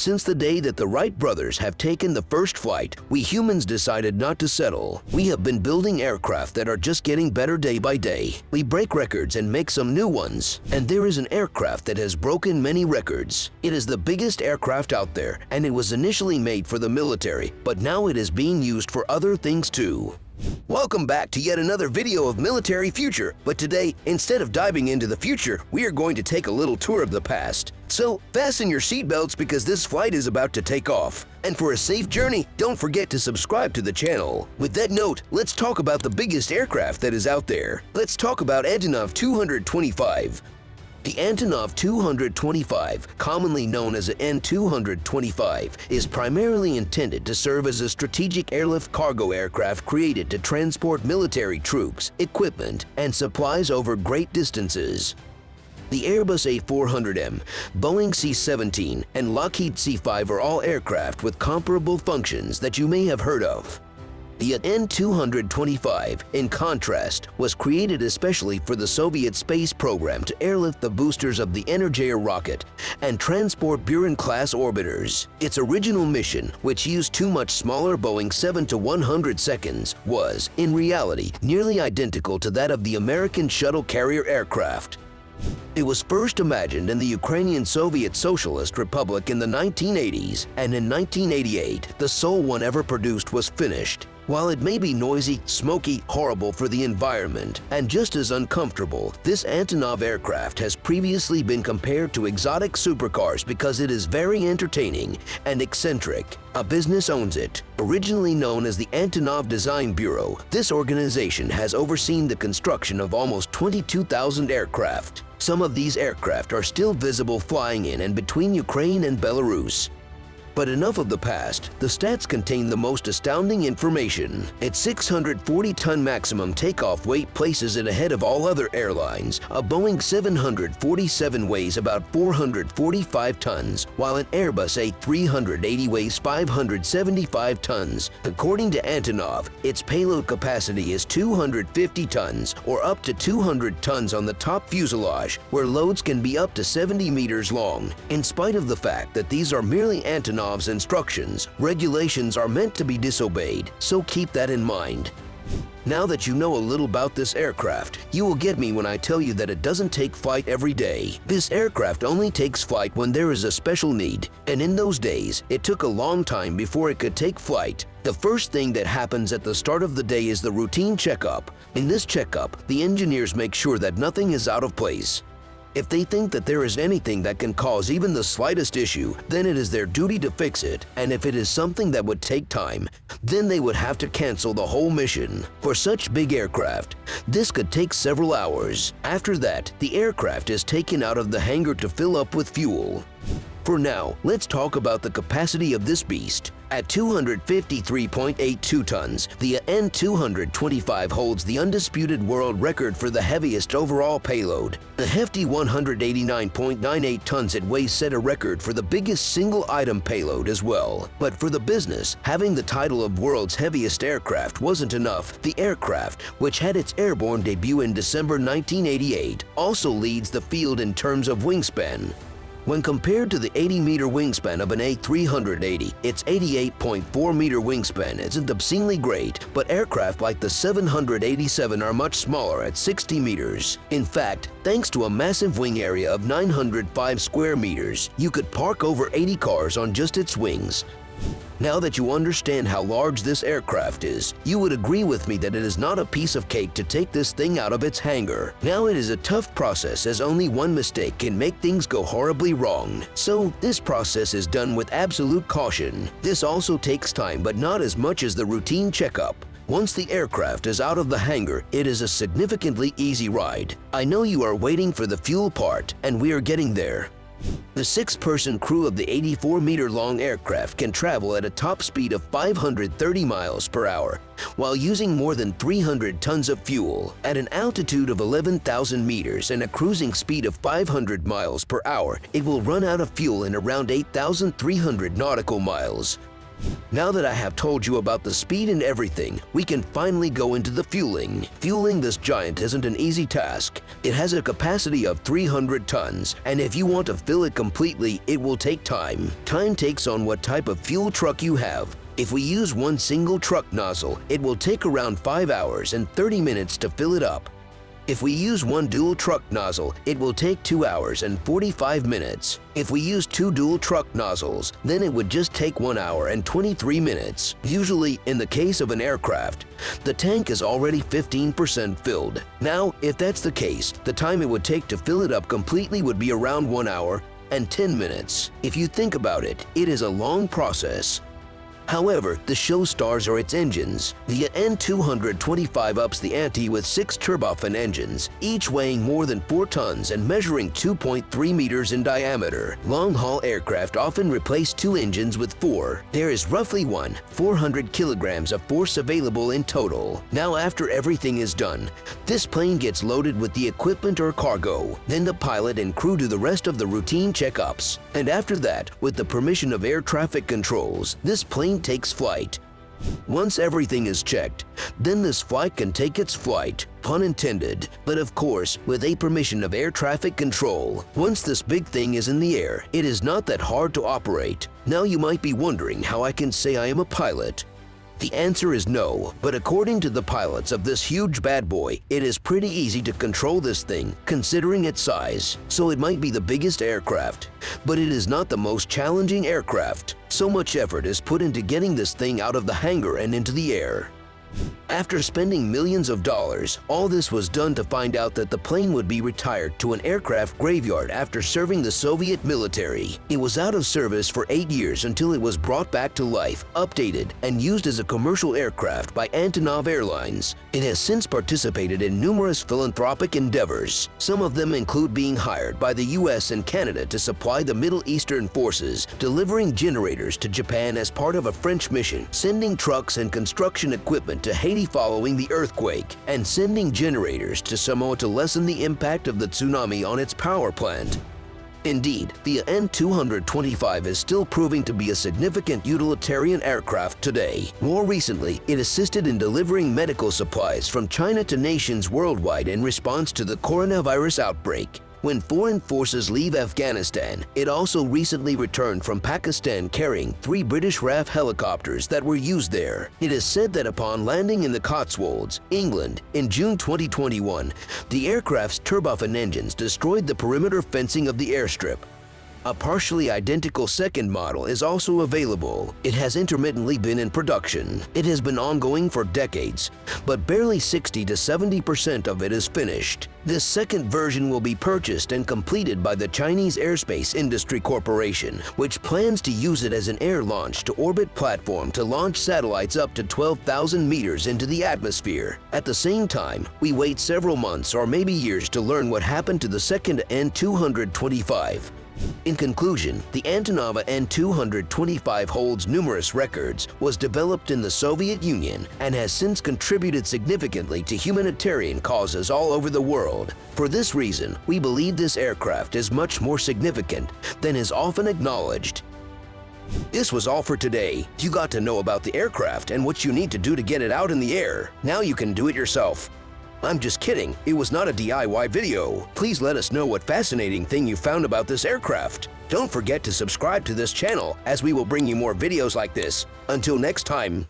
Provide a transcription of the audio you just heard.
Since the day that the Wright brothers have taken the first flight, we humans decided not to settle. We have been building aircraft that are just getting better day by day. We break records and make some new ones. And there is an aircraft that has broken many records. It is the biggest aircraft out there, and it was initially made for the military, but now it is being used for other things too. Welcome back to yet another video of military future, but today, instead of diving into the future, we are going to take a little tour of the past. So fasten your seatbelts because this flight is about to take off. And for a safe journey, don't forget to subscribe to the channel. With that note, let's talk about the biggest aircraft that is out there. Let's talk about Antonov 225. The Antonov 225, commonly known as an N-225, is primarily intended to serve as a strategic airlift cargo aircraft created to transport military troops, equipment, and supplies over great distances. The Airbus A400M, Boeing C-17, and Lockheed C-5 are all aircraft with comparable functions that you may have heard of. The N-225, in contrast, was created especially for the Soviet space program to airlift the boosters of the Energier rocket and transport Buran-class orbiters. Its original mission, which used two much smaller Boeing 7-100 seconds, was, in reality, nearly identical to that of the American shuttle carrier aircraft. It was first imagined in the Ukrainian Soviet Socialist Republic in the 1980s, and in 1988, the sole one ever produced was finished. While it may be noisy, smoky, horrible for the environment, and just as uncomfortable, this Antonov aircraft has previously been compared to exotic supercars because it is very entertaining and eccentric. A business owns it. Originally known as the Antonov Design Bureau, this organization has overseen the construction of almost 22,000 aircraft. Some of these aircraft are still visible flying in and between Ukraine and Belarus. But enough of the past, the stats contain the most astounding information. Its 640-ton maximum takeoff weight places it ahead of all other airlines. A Boeing 747 weighs about 445 tons, while an Airbus A380 weighs 575 tons. According to Antonov, its payload capacity is 250 tons, or up to 200 tons on the top fuselage, where loads can be up to 70 meters long. In spite of the fact that these are merely Antonov's instructions, regulations are meant to be disobeyed, so keep that in mind. Now that you know a little about this aircraft, you will get me when I tell you that it doesn't take flight every day. This aircraft only takes flight when there is a special need, and in those days, it took a long time before it could take flight. The first thing that happens at the start of the day is the routine checkup. In this checkup, the engineers make sure that nothing is out of place. If they think that there is anything that can cause even the slightest issue, then it is their duty to fix it, and if it is something that would take time, then they would have to cancel the whole mission. For such big aircraft, this could take several hours. After that, the aircraft is taken out of the hangar to fill up with fuel. For now, let's talk about the capacity of this beast. At 253.82 tons, the N-225 holds the undisputed world record for the heaviest overall payload. The hefty 189.98 tons it weighs set a record for the biggest single-item payload as well. But for the business, having the title of world's heaviest aircraft wasn't enough. The aircraft, which had its airborne debut in December 1988, also leads the field in terms of wingspan. When compared to the 80-meter wingspan of an A380, its 88.4-meter wingspan isn't obscenely great, but aircraft like the 787 are much smaller at 60 meters. In fact, thanks to a massive wing area of 905 square meters, you could park over 80 cars on just its wings. Now that you understand how large this aircraft is, you would agree with me that it is not a piece of cake to take this thing out of its hangar. Now it is a tough process as only one mistake can make things go horribly wrong. So this process is done with absolute caution. This also takes time, but not as much as the routine checkup. Once the aircraft is out of the hangar, it is a significantly easy ride. I know you are waiting for the fuel part, and we are getting there. The 6-person crew of the 84-meter-long aircraft can travel at a top speed of 530 miles per hour while using more than 300 tons of fuel. At an altitude of 11,000 meters and a cruising speed of 500 miles per hour, it will run out of fuel in around 8,300 nautical miles. Now that I have told you about the speed and everything, we can finally go into the fueling. Fueling this giant isn't an easy task. It has a capacity of 300 tons, and if you want to fill it completely, it will take time. Time takes on what type of fuel truck you have. If we use one single truck nozzle, it will take around 5 hours and 30 minutes to fill it up. If we use one dual truck nozzle, it will take 2 hours and 45 minutes. If we use two dual truck nozzles, then it would just take 1 hour and 23 minutes. Usually, in the case of an aircraft, the tank is already 15% filled. Now, if that's the case, the time it would take to fill it up completely would be around 1 hour and 10 minutes. If you think about it, it is a long process. However, the show stars are its engines. The N225 ups the ante with 6 turbofan engines, each weighing more than 4 tons and measuring 2.3 meters in diameter. Long-haul aircraft often replace 2 engines with 4. There is roughly 400 kilograms of force available in total. Now, after everything is done, this plane gets loaded with the equipment or cargo. Then the pilot and crew do the rest of the routine checkups. And after that, with the permission of air traffic controls, this plane takes flight. Once everything is checked, then this flight can take its flight, pun intended, but of course with a permission of air traffic control. Once this big thing is in the air, it is not that hard to operate. Now you might be wondering how I can say I am a pilot. The answer is no, but according to the pilots of this huge bad boy, it is pretty easy to control this thing, considering its size. So it might be the biggest aircraft, but it is not the most challenging aircraft. So much effort is put into getting this thing out of the hangar and into the air. After spending millions of dollars, all this was done to find out that the plane would be retired to an aircraft graveyard after serving the Soviet military. It was out of service for 8 years until it was brought back to life, updated, and used as a commercial aircraft by Antonov Airlines. It has since participated in numerous philanthropic endeavors. Some of them include being hired by the US and Canada to supply the Middle Eastern forces, delivering generators to Japan as part of a French mission, sending trucks and construction equipment to Haiti following the earthquake, and sending generators to Samoa to lessen the impact of the tsunami on its power plant. Indeed, the N225 is still proving to be a significant utilitarian aircraft today. More recently, it assisted in delivering medical supplies from China to nations worldwide in response to the coronavirus outbreak. When foreign forces leave Afghanistan, it also recently returned from Pakistan carrying 3 British RAF helicopters that were used there. It is said that upon landing in the Cotswolds, England, in June 2021, the aircraft's turbofan engines destroyed the perimeter fencing of the airstrip. A partially identical second model is also available. It has intermittently been in production. It has been ongoing for decades, but barely 60 to 70% of it is finished. This second version will be purchased and completed by the Chinese Aerospace Industry Corporation, which plans to use it as an air launch to orbit platform to launch satellites up to 12,000 meters into the atmosphere. At the same time, we wait several months or maybe years to learn what happened to the second N225. In conclusion, the Antonov N225 holds numerous records, was developed in the Soviet Union, and has since contributed significantly to humanitarian causes all over the world. For this reason, we believe this aircraft is much more significant than is often acknowledged. This was all for today. You got to know about the aircraft and what you need to do to get it out in the air. Now you can do it yourself. I'm just kidding, it was not a DIY video. Please let us know what fascinating thing you found about this aircraft. Don't forget to subscribe to this channel, as we will bring you more videos like this. Until next time.